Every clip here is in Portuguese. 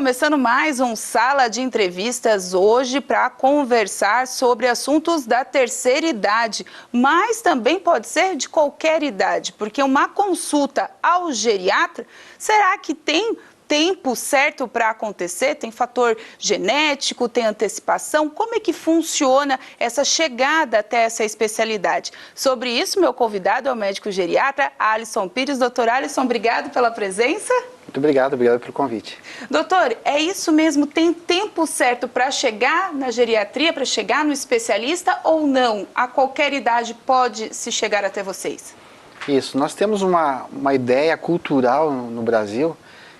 começando mais um Sala de Entrevistas hoje para conversar sobre assuntos da terceira idade, mas também pode ser de qualquer idade, porque uma consulta ao geriatra, será que tem tempo certo para acontecer? Tem fator genético, tem antecipação? Como é que funciona essa chegada até essa especialidade? Sobre isso, meu convidado é o médico geriatra Alisson Pires. Doutor Alisson, obrigado pela presença. Muito obrigado pelo convite. Doutor, é isso mesmo? Tem tempo certo para chegar na geriatria, para chegar no especialista ou não? A qualquer idade pode se chegar até vocês? Isso, nós temos uma ideia cultural no Brasil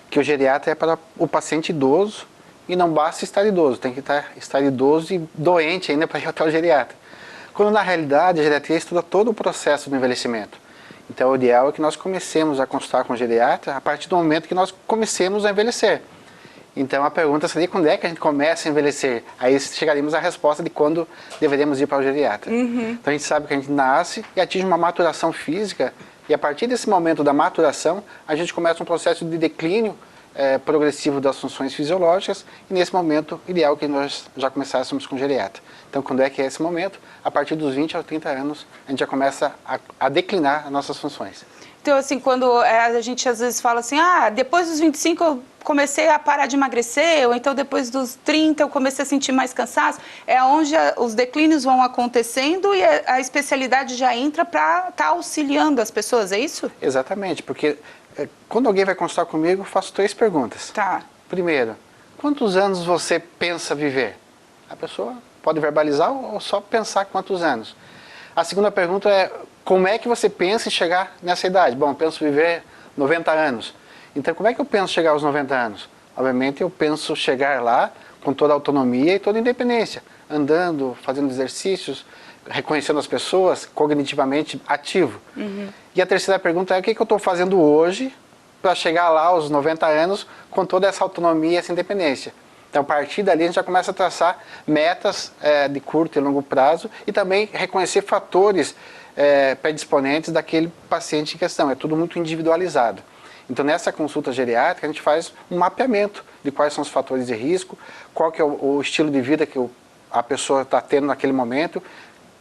que o geriatra é para o paciente idoso e não basta estar idoso, tem que estar idoso e doente ainda para ir até o geriatra. Quando na realidade a geriatria estuda todo o processo do envelhecimento. Então o ideal é que nós comecemos a consultar com o geriatra a partir do momento que nós comecemos a envelhecer. Então a pergunta seria quando é que a gente começa a envelhecer? Aí chegaríamos à resposta de quando deveríamos ir para o geriatra. Então a gente sabe que a gente nasce e atinge uma maturação física e a partir desse momento da maturação a gente começa um processo de declínio progressivo das funções fisiológicas e nesse momento ideal que nós já começássemos com o geriatra. Então quando é que é esse momento? A partir dos 20 aos 30 anos a gente já começa a declinar as nossas funções. Então assim, quando a gente às vezes fala assim, depois dos 25 eu comecei a parar de emagrecer, ou então depois dos 30 eu comecei a sentir mais cansaço, é onde os declínios vão acontecendo e a especialidade já entra para estar auxiliando as pessoas, é isso? Exatamente, porque quando alguém vai consultar comigo, eu faço 3 perguntas. Tá. Primeiro, quantos anos você pensa viver? A pessoa pode verbalizar ou só pensar quantos anos. A segunda pergunta é, como é que você pensa em chegar nessa idade? Bom, eu penso viver 90 anos. Então, como é que eu penso chegar aos 90 anos? Obviamente, eu penso chegar lá com toda a autonomia e toda a independência, andando, fazendo exercícios, reconhecendo as pessoas, cognitivamente ativo. E a terceira pergunta é, o que eu estou fazendo hoje para chegar lá aos 90 anos com toda essa autonomia e essa independência? Então, a partir dali, a gente já começa a traçar metas de curto e longo prazo e também reconhecer fatores predisponentes daquele paciente em questão. É tudo muito individualizado. Então, nessa consulta geriátrica, a gente faz um mapeamento de quais são os fatores de risco, qual que é o estilo de vida que a pessoa está tendo naquele momento,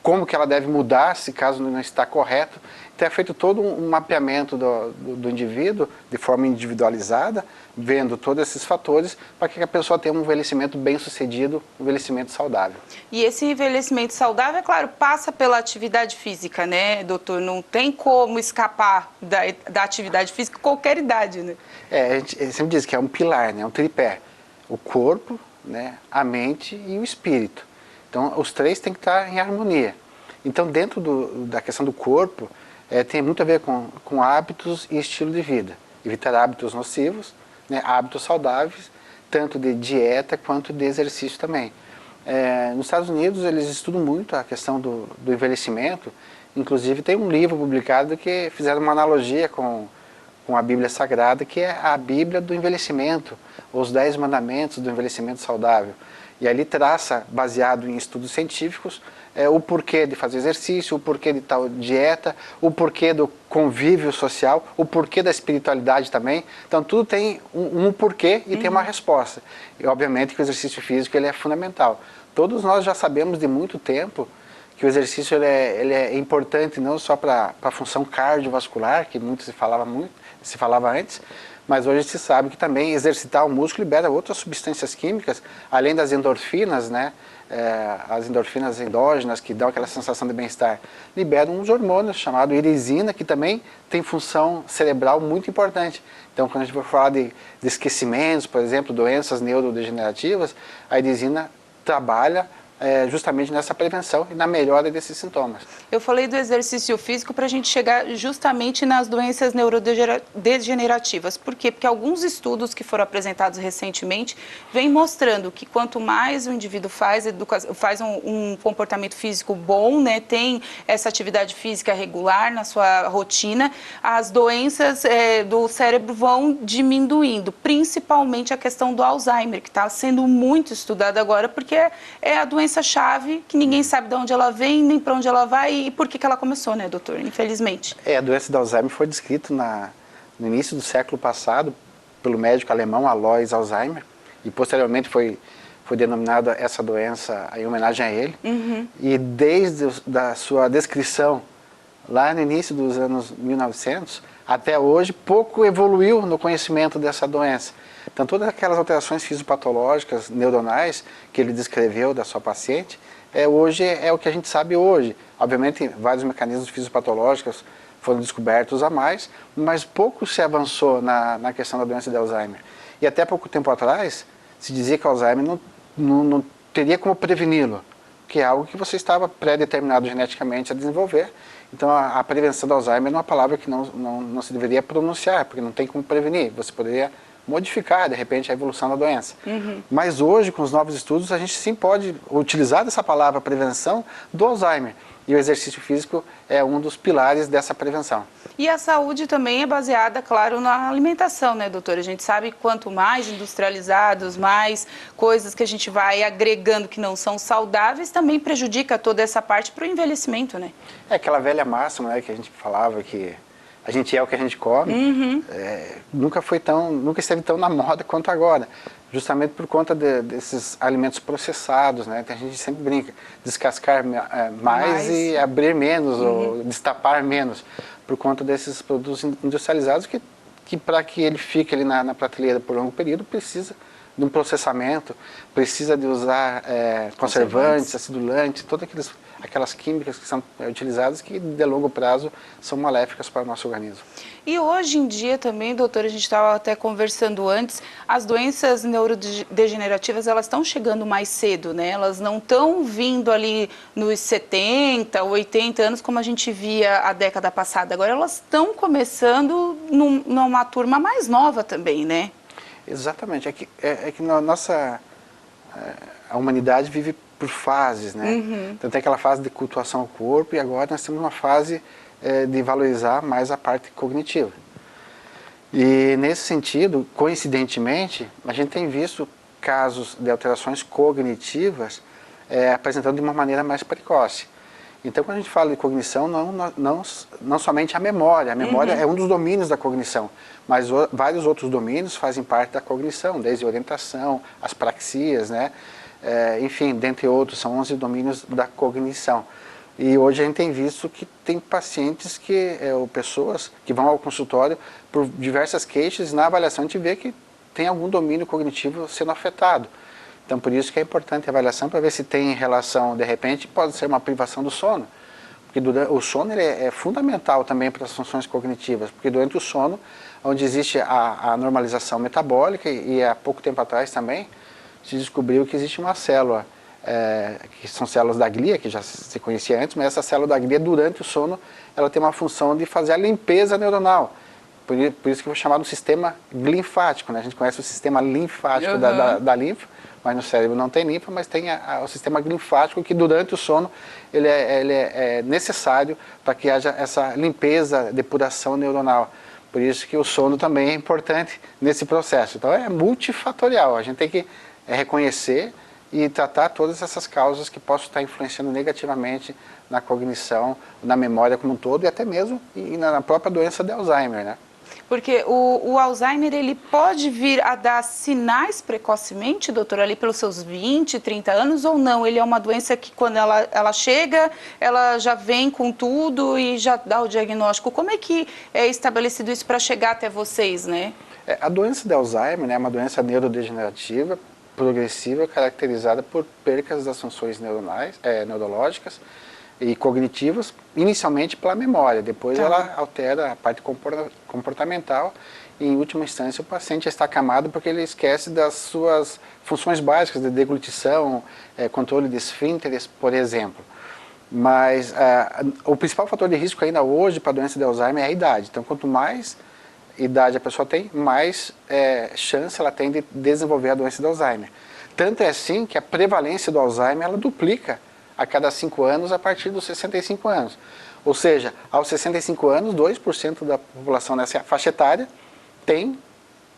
como que ela deve mudar se caso não está correto. Então é feito todo um mapeamento do indivíduo de forma individualizada, vendo todos esses fatores para que a pessoa tenha um envelhecimento bem sucedido, um envelhecimento saudável. E esse envelhecimento saudável, é claro, passa pela atividade física, né, doutor? Não tem como escapar da atividade física qualquer idade, né? A gente sempre diz que é um pilar, né, um tripé. O corpo, né, a mente e o espírito. Então, os 3 têm que estar em harmonia. Então, dentro da questão do corpo, tem muito a ver com hábitos e estilo de vida. Evitar hábitos nocivos, né, hábitos saudáveis, tanto de dieta quanto de exercício também. Nos Estados Unidos, eles estudam muito a questão do envelhecimento. Inclusive, tem um livro publicado que fizeram uma analogia com a Bíblia Sagrada, que é a Bíblia do envelhecimento, os 10 mandamentos do envelhecimento saudável. E ali traça, baseado em estudos científicos, o porquê de fazer exercício, o porquê de tal dieta, o porquê do convívio social, o porquê da espiritualidade também. Então tudo tem um porquê e tem uma resposta. E obviamente que o exercício físico ele é fundamental. Todos nós já sabemos de muito tempo que o exercício ele é importante não só para a função cardiovascular, que muito se falava antes, mas hoje se sabe que também exercitar o músculo libera outras substâncias químicas, além das endorfinas, né? As endorfinas endógenas que dão aquela sensação de bem-estar, liberam uns hormônios chamados irisina, que também tem função cerebral muito importante. Então, quando a gente for falar de esquecimentos, por exemplo, doenças neurodegenerativas, a irisina trabalha justamente nessa prevenção e na melhora desses sintomas. Eu falei do exercício físico para a gente chegar justamente nas doenças neurodegenerativas. Por quê? Porque alguns estudos que foram apresentados recentemente vêm mostrando que quanto mais o indivíduo faz um comportamento físico bom, né, tem essa atividade física regular na sua rotina, as doenças do cérebro vão diminuindo, principalmente a questão do Alzheimer, que está sendo muito estudada agora, porque é a doença chave que ninguém sabe de onde ela vem, nem para onde ela vai e por que ela começou, né, doutor? Infelizmente. A doença do Alzheimer foi descrita no início do século passado pelo médico alemão Alois Alzheimer. e posteriormente foi denominada essa doença em homenagem a ele. E desde da sua descrição, lá no início dos anos 1900, até hoje, pouco evoluiu no conhecimento dessa doença. Então, todas aquelas alterações fisiopatológicas, neuronais, que ele descreveu da sua paciente, hoje é o que a gente sabe hoje. Obviamente, vários mecanismos fisiopatológicos foram descobertos a mais, mas pouco se avançou na questão da doença de Alzheimer. E até pouco tempo atrás, se dizia que o Alzheimer não teria como preveni-lo, que é algo que você estava pré-determinado geneticamente a desenvolver. Então, a prevenção do Alzheimer é uma palavra que não se deveria pronunciar, porque não tem como prevenir. Você poderia modificar, de repente, a evolução da doença. Mas hoje, com os novos estudos, a gente sim pode utilizar essa palavra prevenção do Alzheimer. E o exercício físico é um dos pilares dessa prevenção. E a saúde também é baseada, claro, na alimentação, né, doutora? A gente sabe que quanto mais industrializados, mais coisas que a gente vai agregando que não são saudáveis, também prejudica toda essa parte para o envelhecimento, né? É aquela velha máxima, né, que a gente falava que a gente é o que a gente come, nunca esteve tão na moda quanto agora, justamente por conta desses alimentos processados, né? A gente sempre brinca, descascar mais e abrir menos, ou destapar menos, por conta desses produtos industrializados que para que ele fique ali na prateleira por longo período, precisa de um processamento, precisa de usar conservantes, acidulantes, todas aquelas químicas que são utilizadas que de longo prazo são maléficas para o nosso organismo. E hoje em dia também, doutora, a gente estava até conversando antes, as doenças neurodegenerativas, elas estão chegando mais cedo, né? Elas não estão vindo ali nos 70, 80 anos como a gente via a década passada. Agora elas estão começando numa turma mais nova também, né? Exatamente. É que a humanidade vive por fases, né? Então tem aquela fase de cultuação ao corpo e agora nós temos uma fase de valorizar mais a parte cognitiva. E nesse sentido, coincidentemente, a gente tem visto casos de alterações cognitivas apresentando de uma maneira mais precoce. Então, quando a gente fala de cognição, não somente a memória é um dos domínios da cognição, mas vários outros domínios fazem parte da cognição, desde a orientação, as praxias, né? Enfim, dentre outros, são 11 domínios da cognição. E hoje a gente tem visto que tem pacientes ou pessoas que vão ao consultório por diversas queixas e na avaliação a gente vê que tem algum domínio cognitivo sendo afetado. Então, por isso que é importante a avaliação para ver se tem relação, de repente, pode ser uma privação do sono. Porque o sono ele é fundamental também para as funções cognitivas, porque durante o sono, onde existe a normalização metabólica, e há pouco tempo atrás também, se descobriu que existe uma célula, que são células da glia, que já se conhecia antes, mas essa célula da glia, durante o sono, ela tem uma função de fazer a limpeza neuronal. Por isso que foi chamado sistema linfático, né? A gente conhece o sistema linfático da linfa, mas no cérebro não tem linfa, mas tem o sistema linfático que durante o sono ele é necessário para que haja essa limpeza, depuração neuronal. Por isso que o sono também é importante nesse processo. Então é multifatorial, a gente tem que reconhecer e tratar todas essas causas que possam estar influenciando negativamente na cognição, na memória como um todo e até mesmo na própria doença de Alzheimer, né? Porque o Alzheimer, ele pode vir a dar sinais precocemente, doutor, ali pelos seus 20, 30 anos, ou não? Ele é uma doença que quando ela chega, ela já vem com tudo e já dá o diagnóstico. Como é que é estabelecido isso para chegar até vocês, né? A doença de Alzheimer, né, é uma doença neurodegenerativa, progressiva, caracterizada por percas das funções neurológicas e cognitivas, inicialmente pela memória, depois ela altera a parte comportamental e, em última instância, o paciente está acamado porque ele esquece das suas funções básicas de deglutição, controle de esfínteres, por exemplo. Mas o principal fator de risco ainda hoje para a doença de Alzheimer é a idade. Então, quanto mais idade a pessoa tem, mais chance ela tem de desenvolver a doença de Alzheimer. Tanto é assim que a prevalência do Alzheimer ela duplica a cada 5 anos a partir dos 65 anos. Ou seja, aos 65 anos, 2% da população nessa faixa etária tem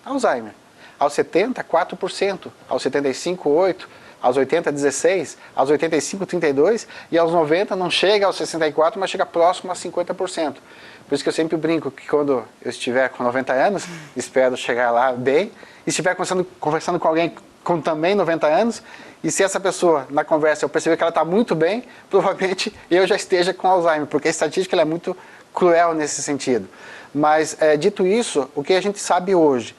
Alzheimer. Aos 70, 4%. Aos 75, 8%. Aos 80, 16%. Aos 85, 32%. E aos 90 não chega aos 64%, mas chega próximo a 50%. Por isso que eu sempre brinco que quando eu estiver com 90 anos, espero chegar lá bem, e estiver conversando com alguém com também 90 anos, e se essa pessoa, na conversa, eu perceber que ela está muito bem, provavelmente eu já esteja com Alzheimer, porque a estatística ela é muito cruel nesse sentido. Mas, dito isso, o que a gente sabe hoje,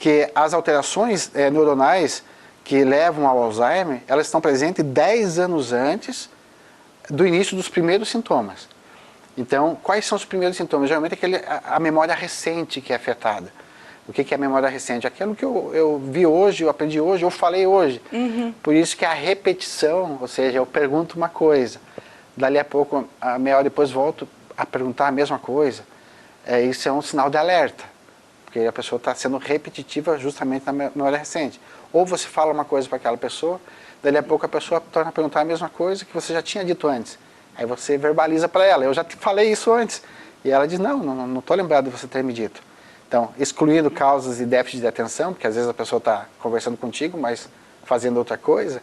que as alterações neuronais que levam ao Alzheimer, elas estão presentes 10 anos antes do início dos primeiros sintomas. Então, quais são os primeiros sintomas? Geralmente a memória recente que é afetada. O que é a memória recente? Aquilo que eu vi hoje, eu aprendi hoje, eu falei hoje. Por isso que a repetição, ou seja, eu pergunto uma coisa, dali a pouco, a meia hora depois volto a perguntar a mesma coisa. Isso é um sinal de alerta, porque a pessoa está sendo repetitiva justamente na memória recente. Ou você fala uma coisa para aquela pessoa, dali a pouco a pessoa torna a perguntar a mesma coisa que você já tinha dito antes. Aí você verbaliza para ela, eu já te falei isso antes. E ela diz, não estou lembrado de você ter me dito. Então, excluindo causas de déficit de atenção, porque às vezes a pessoa está conversando contigo, mas fazendo outra coisa,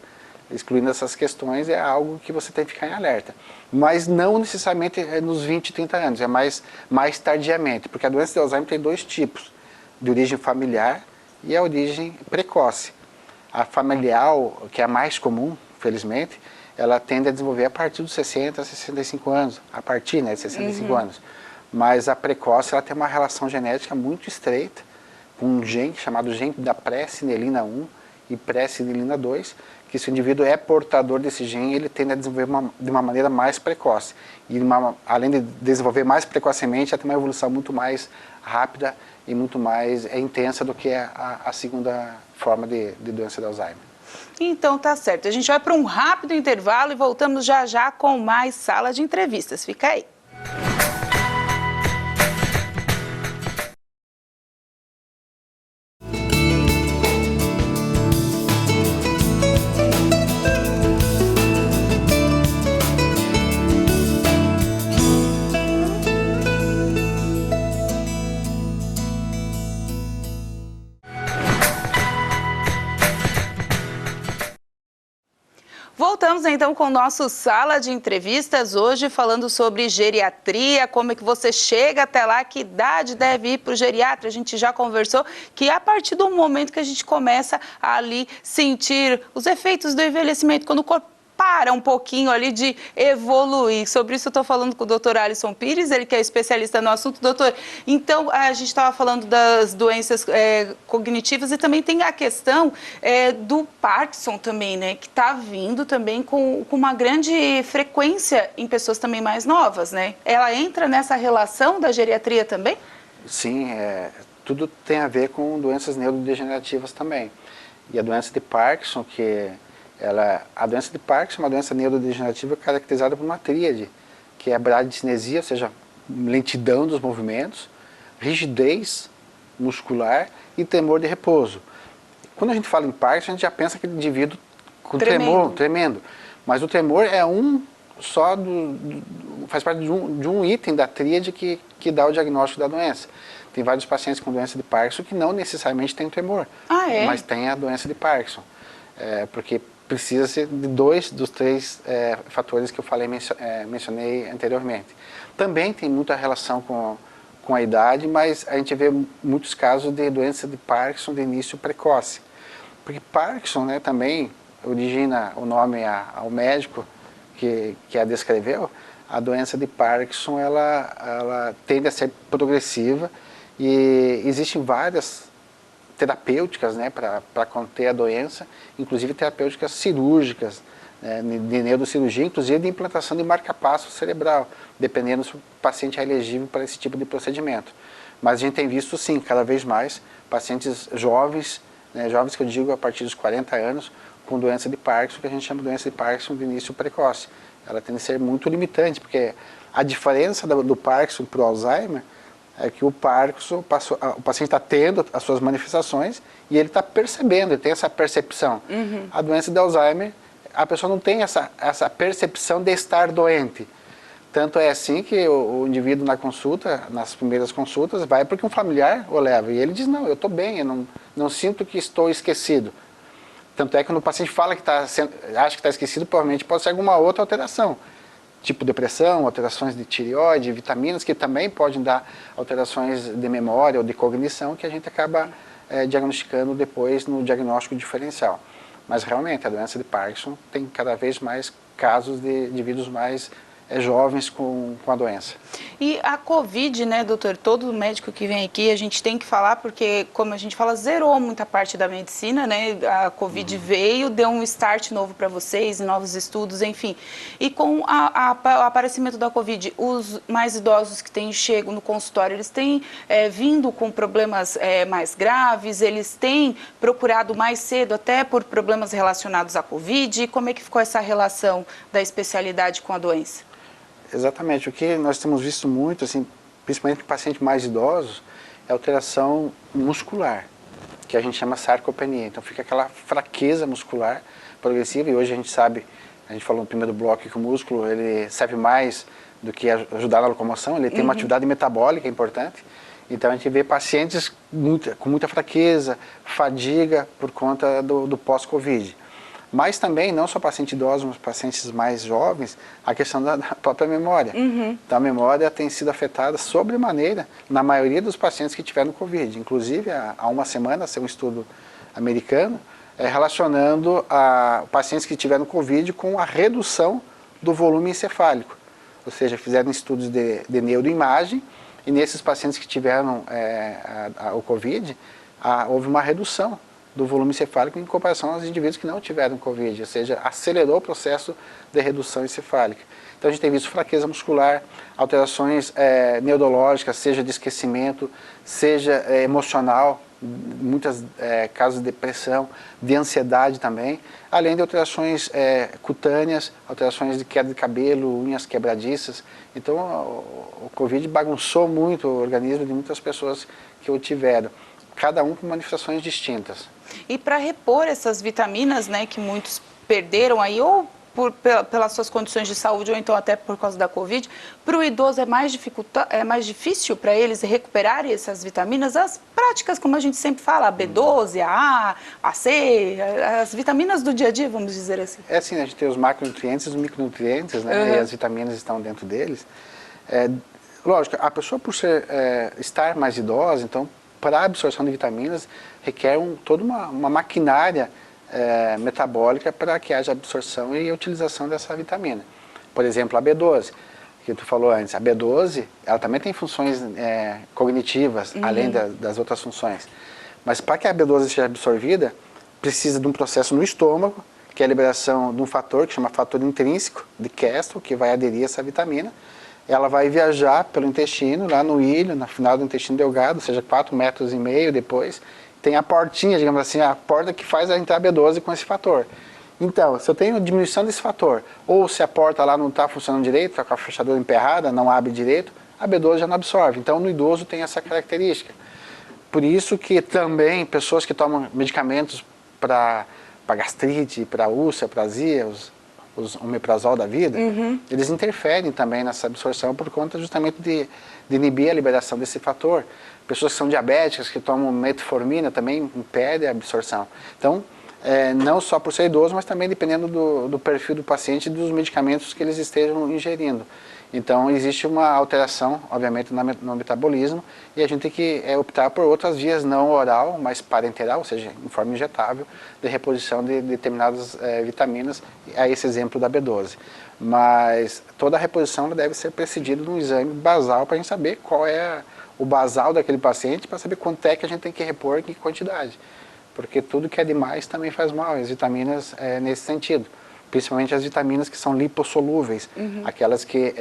excluindo essas questões é algo que você tem que ficar em alerta. Mas não necessariamente nos 20, 30 anos, é mais tardiamente, porque a doença de Alzheimer tem dois tipos, de origem familiar e a origem precoce. A familiar, que é a mais comum, felizmente, ela tende a desenvolver a partir dos 60, 65 anos, a partir de 65 anos. Mas a precoce ela tem uma relação genética muito estreita com um gene chamado gene da pré-sinelina 1 e pré-sinelina 2, que se o indivíduo é portador desse gene, ele tende a desenvolver de uma maneira mais precoce. E além de desenvolver mais precocemente, ela tem uma evolução muito mais rápida e muito mais intensa do que a segunda forma de doença de Alzheimer. Então tá certo, a gente vai para um rápido intervalo e voltamos já já com mais Sala de Entrevistas. Fica aí. Voltamos então com o nosso Sala de Entrevistas, hoje falando sobre geriatria, como é que você chega até lá, que idade deve ir para o geriatra. A gente já conversou que a partir do momento que a gente começa a ali sentir os efeitos do envelhecimento, quando o corpo para um pouquinho ali de evoluir. Sobre isso eu estou falando com o doutor Alisson Pires, ele que é especialista no assunto. Doutor, então a gente estava falando das doenças cognitivas e também tem a questão do Parkinson também, né? Que está vindo também com uma grande frequência em pessoas também mais novas, né? Ela entra nessa relação da geriatria também? Sim, tudo tem a ver com doenças neurodegenerativas também. E a doença de Parkinson, a doença de Parkinson é uma doença neurodegenerativa caracterizada por uma tríade, que é a bradicinesia, ou seja, lentidão dos movimentos, rigidez muscular e tremor de repouso. Quando a gente fala em Parkinson, a gente já pensa aquele indivíduo com tremor, tremendo. Mas o tremor é faz parte de um item da tríade que dá o diagnóstico da doença. Tem vários pacientes com doença de Parkinson que não necessariamente têm tremor, mas têm a doença de Parkinson. Porque precisa ser de 2 dos 3 fatores que eu mencionei anteriormente. Também tem muita relação com a idade, mas a gente vê muitos casos de doença de Parkinson de início precoce. Porque Parkinson, né, também origina o nome ao médico que a descreveu. A doença de Parkinson ela tende a ser progressiva e existem várias terapêuticas, né, para conter a doença, inclusive terapêuticas cirúrgicas, de neurocirurgia, inclusive de implantação de marca-passo cerebral, dependendo se o paciente é elegível para esse tipo de procedimento. Mas a gente tem visto, sim, cada vez mais, pacientes jovens, jovens que eu digo a partir dos 40 anos, com doença de Parkinson, que a gente chama de doença de Parkinson de início precoce. Ela tende a ser muito limitante, porque a diferença do Parkinson para o Alzheimer é que o Parkinson, o paciente está tendo as suas manifestações e ele está percebendo, ele tem essa percepção. A doença de Alzheimer, a pessoa não tem essa percepção de estar doente. Tanto é assim que o indivíduo na consulta, nas primeiras consultas, vai porque um familiar o leva. E ele diz, não, eu estou bem, eu não sinto que estou esquecido. Tanto é que quando o paciente fala que acha que está esquecido, provavelmente pode ser alguma outra alteração. Tipo depressão, alterações de tireoide, vitaminas, que também podem dar alterações de memória ou de cognição, que a gente acaba diagnosticando depois no diagnóstico diferencial. Mas realmente a doença de Parkinson tem cada vez mais casos de indivíduos mais jovens com a doença. E a Covid, né, doutor, todo médico que vem aqui, a gente tem que falar, porque, como a gente fala, zerou muita parte da medicina, né, a Covid veio, deu um start novo para vocês, novos estudos, enfim. E com o aparecimento da Covid, os mais idosos que chegam no consultório, eles têm vindo com problemas mais graves, eles têm procurado mais cedo, até por problemas relacionados à Covid. Como é que ficou essa relação da especialidade com a doença? Exatamente. O que nós temos visto muito, assim, principalmente em pacientes mais idosos, é alteração muscular, que a gente chama sarcopenia. Então fica aquela fraqueza muscular progressiva, e hoje a gente sabe, a gente falou no primeiro bloco, que o músculo ele serve mais do que ajudar na locomoção, ele tem uma atividade metabólica importante. Então a gente vê pacientes com muita fraqueza, fadiga por conta do pós-Covid. Mas também, não só pacientes idosos, mas pacientes mais jovens, a questão da própria memória. Então a memória tem sido afetada sobremaneira na maioria dos pacientes que tiveram Covid. Inclusive, há uma semana, saiu um estudo americano relacionando pacientes que tiveram Covid com a redução do volume encefálico. Ou seja, fizeram estudos de neuroimagem, e nesses pacientes que tiveram o Covid, houve uma redução do volume encefálico em comparação aos indivíduos que não tiveram Covid, ou seja, acelerou o processo de redução encefálica. Então a gente tem visto fraqueza muscular, alterações neurológicas, seja de esquecimento, seja emocional, muitos casos de depressão, de ansiedade também, além de alterações cutâneas, alterações de queda de cabelo, unhas quebradiças. Então o Covid bagunçou muito o organismo de muitas pessoas que o tiveram, cada um com manifestações distintas. E para repor essas vitaminas, né, que muitos perderam aí, ou pelas suas condições de saúde, ou então até por causa da Covid, para o idoso é mais difícil para eles recuperarem essas vitaminas? As práticas, como a gente sempre fala, a B12, a A, a C, as vitaminas do dia a dia, vamos dizer assim. É assim, a gente tem os macronutrientes e os micronutrientes, né, e as vitaminas estão dentro deles. Lógico, a pessoa por estar mais idosa, então, para a absorção de vitaminas, requer toda uma maquinária metabólica para que haja absorção e utilização dessa vitamina. Por exemplo, a B12, que tu falou antes, a B12, ela também tem funções cognitivas, além das outras funções. Mas para que a B12 seja absorvida, precisa de um processo no estômago, que é a liberação de um fator que chama fator intrínseco de Castle, que vai aderir a essa vitamina. Ela vai viajar pelo intestino, lá no ilho, na final do intestino delgado, ou seja, 4,5 metros depois. Tem a portinha, digamos assim, a porta que faz entrar a B12 com esse fator. Então, se eu tenho diminuição desse fator, ou se a porta lá não está funcionando direito, está com a fechadura emperrada, não abre direito, a B12 já não absorve. Então, no idoso tem essa característica. Por isso que também pessoas que tomam medicamentos para gastrite, para úlcera, para azia, os omeprazol da vida, eles interferem também nessa absorção por conta justamente de inibir a liberação desse fator. Pessoas que são diabéticas, que tomam metformina, também impede a absorção. Então, não só por ser idoso, mas também dependendo do perfil do paciente e dos medicamentos que eles estejam ingerindo. Então, existe uma alteração, obviamente, no metabolismo, e a gente tem que optar por outras vias, não oral, mas parenteral, ou seja, em forma injetável, de reposição de determinadas vitaminas, a esse exemplo da B12. Mas toda a reposição deve ser precedida de um exame basal para a gente saber qual é o basal daquele paciente, para saber quanto é que a gente tem que repor, em que quantidade. Porque tudo que é demais também faz mal, as vitaminas nesse sentido. Principalmente as vitaminas que são lipossolúveis, aquelas que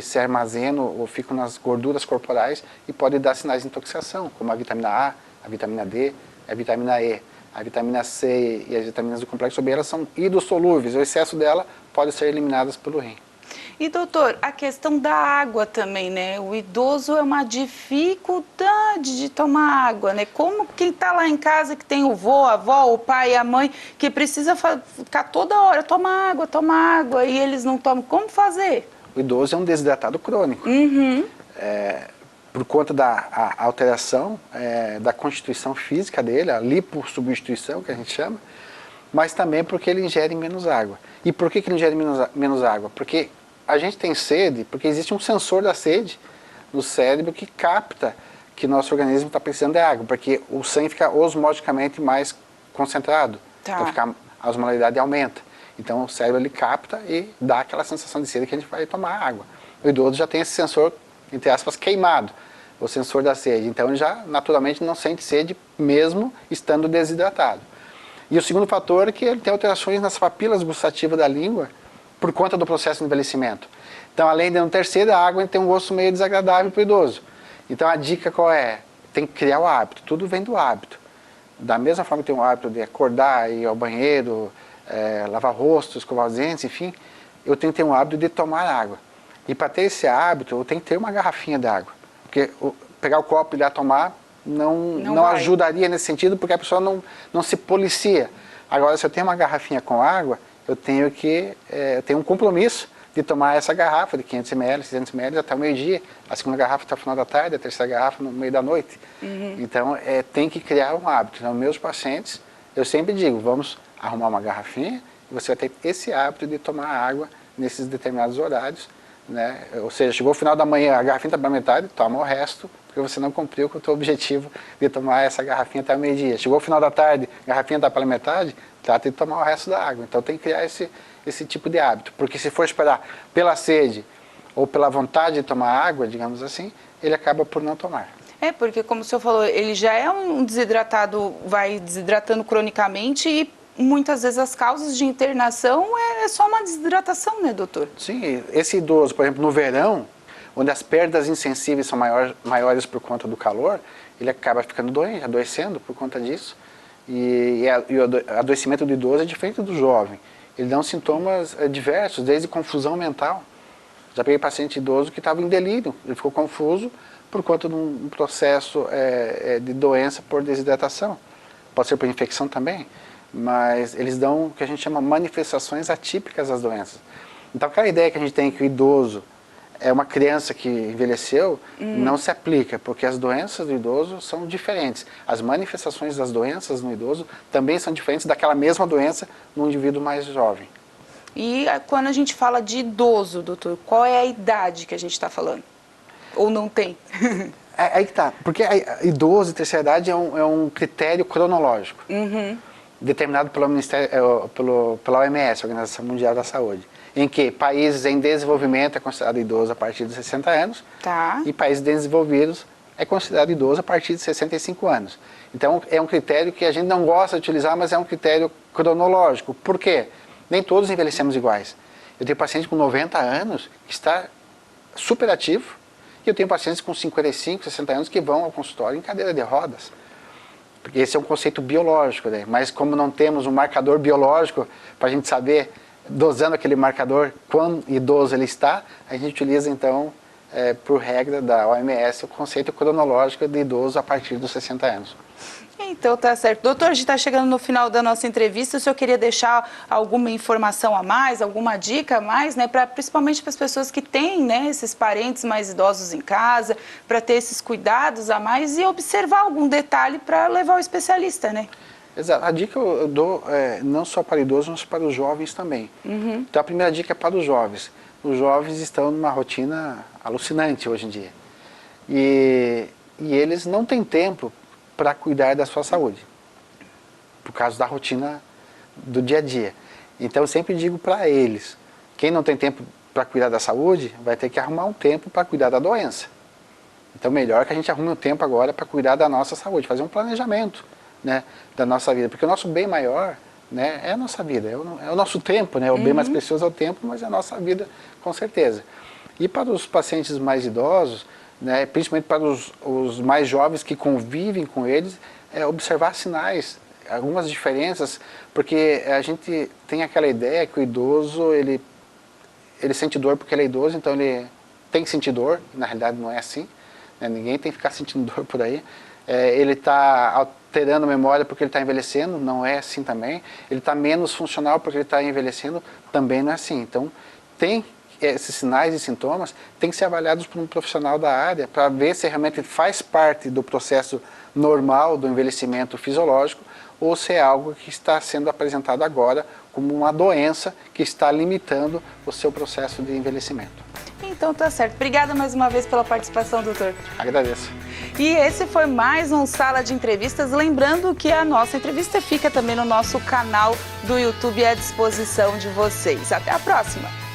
se armazenam ou ficam nas gorduras corporais e podem dar sinais de intoxicação, como a vitamina A, a vitamina D, a vitamina E. A vitamina C e as vitaminas do complexo B, elas são hidrossolúveis, o excesso dela pode ser eliminadas pelo rim. E doutor, a questão da água também, né? O idoso é uma dificuldade de tomar água, né? Como quem está lá em casa, que tem o vô, a avó, o pai e a mãe, que precisa ficar toda hora, toma água, e eles não tomam, como fazer? O idoso é um desidratado crônico. Por conta da alteração da constituição física dele, a lipossubstituição, que a gente chama, mas também porque ele ingere menos água. E por que ele ingere menos água? Porque a gente tem sede, porque existe um sensor da sede no cérebro que capta que nosso organismo está precisando de água, porque o sangue fica osmoticamente mais concentrado, Tá. então a osmolaridade aumenta. Então o cérebro ele capta e dá aquela sensação de sede que a gente vai tomar água. O idoso já tem esse sensor, entre aspas, queimado, o sensor da sede. Então ele já naturalmente não sente sede mesmo estando desidratado. E o segundo fator é que ele tem alterações nas papilas gustativas da língua por conta do processo de envelhecimento. Então além de não ter sede, a água tem um gosto meio desagradável para o idoso. Então a dica qual é? Tem que criar o hábito, tudo vem do hábito. Da mesma forma que tem o hábito de acordar, ir ao banheiro, lavar o rosto, escovar os dentes, enfim, eu tenho que ter um hábito de tomar água. E para ter esse hábito, eu tenho que ter uma garrafinha de água. Porque pegar o copo e ir lá tomar não ajudaria nesse sentido, porque a pessoa não se policia. Agora, se eu tenho uma garrafinha com água, eu tenho um compromisso de tomar essa garrafa de 500 ml, 600 ml até o meio-dia. A segunda garrafa até o final da tarde, a terceira garrafa no meio da noite. Então, tem que criar um hábito. Então, meus pacientes, eu sempre digo, vamos arrumar uma garrafinha e você vai ter esse hábito de tomar água nesses determinados horários, né? Ou seja, chegou o final da manhã, a garrafinha está pela metade, toma o resto, porque você não cumpriu com o seu objetivo de tomar essa garrafinha até o meio-dia. Chegou o final da tarde, a garrafinha está pela metade, trata de tomar o resto da água. Então tem que criar esse tipo de hábito, porque se for esperar pela sede ou pela vontade de tomar água, digamos assim, ele acaba por não tomar. Porque como o senhor falou, ele já é um desidratado, vai desidratando cronicamente e muitas vezes as causas de internação é só uma desidratação, né, doutor? Sim, esse idoso, por exemplo, no verão, onde as perdas insensíveis são maiores por conta do calor, ele acaba ficando doente, adoecendo por conta disso. E o adoecimento do idoso é diferente do jovem. Ele dá sintomas diversos, desde confusão mental. Já peguei paciente idoso que estava em delírio, ele ficou confuso por conta de um processo de doença por desidratação. Pode ser por infecção também, mas eles dão o que a gente chama manifestações atípicas das doenças. Então aquela ideia que a gente tem que o idoso é uma criança que envelheceu, não se aplica, porque as doenças do idoso são diferentes. As manifestações das doenças no idoso também são diferentes daquela mesma doença no indivíduo mais jovem. E quando a gente fala de idoso, doutor, qual é a idade que a gente está falando? Ou não tem? Aí que tá, porque idoso e terceira idade é um critério cronológico, determinado pelo pela OMS, Organização Mundial da Saúde, em que países em desenvolvimento é considerado idoso a partir de 60 anos, e países desenvolvidos é considerado idoso a partir de 65 anos. Então é um critério que a gente não gosta de utilizar, mas é um critério cronológico. Por quê? Nem todos envelhecemos iguais. Eu tenho paciente com 90 anos que está super ativo, e eu tenho pacientes com 55, 60 anos que vão ao consultório em cadeira de rodas. Porque esse é um conceito biológico, né? Mas como não temos um marcador biológico para a gente saber, dosando aquele marcador, quão idoso ele está, a gente utiliza então, por regra da OMS, o conceito cronológico de idoso a partir dos 60 anos. Então tá certo. Doutor, a gente está chegando no final da nossa entrevista. O senhor queria deixar alguma informação a mais, alguma dica a mais, né? Principalmente para as pessoas que têm, né, esses parentes mais idosos em casa, para ter esses cuidados a mais e observar algum detalhe para levar ao especialista, né? Exato. A dica eu dou não só para idosos, mas para os jovens também. Então a primeira dica é para os jovens. Os jovens estão numa rotina alucinante hoje em dia. E eles não têm tempo para cuidar da sua saúde, por causa da rotina do dia a dia. Então eu sempre digo para eles, quem não tem tempo para cuidar da saúde, vai ter que arrumar um tempo para cuidar da doença. Então melhor que a gente arrume um tempo agora para cuidar da nossa saúde, fazer um planejamento, né, da nossa vida, porque o nosso bem maior, né, é a nossa vida, é o nosso tempo, né, o bem mais precioso é o tempo, mas é a nossa vida com certeza. E para os pacientes mais idosos, né, principalmente para os mais jovens que convivem com eles, observar sinais, algumas diferenças, porque a gente tem aquela ideia que o idoso, ele sente dor porque ele é idoso, então ele tem que sentir dor, e na realidade não é assim, né, ninguém tem que ficar sentindo dor por aí. Ele está alterando a memória porque ele está envelhecendo, não é assim também. Ele está menos funcional porque ele está envelhecendo, também não é assim. Então tem esses sinais e sintomas têm que ser avaliados por um profissional da área para ver se realmente faz parte do processo normal do envelhecimento fisiológico ou se é algo que está sendo apresentado agora como uma doença que está limitando o seu processo de envelhecimento. Então tá certo. Obrigada mais uma vez pela participação, doutor. Agradeço. E esse foi mais um Sala de Entrevistas. Lembrando que a nossa entrevista fica também no nosso canal do YouTube à disposição de vocês. Até a próxima!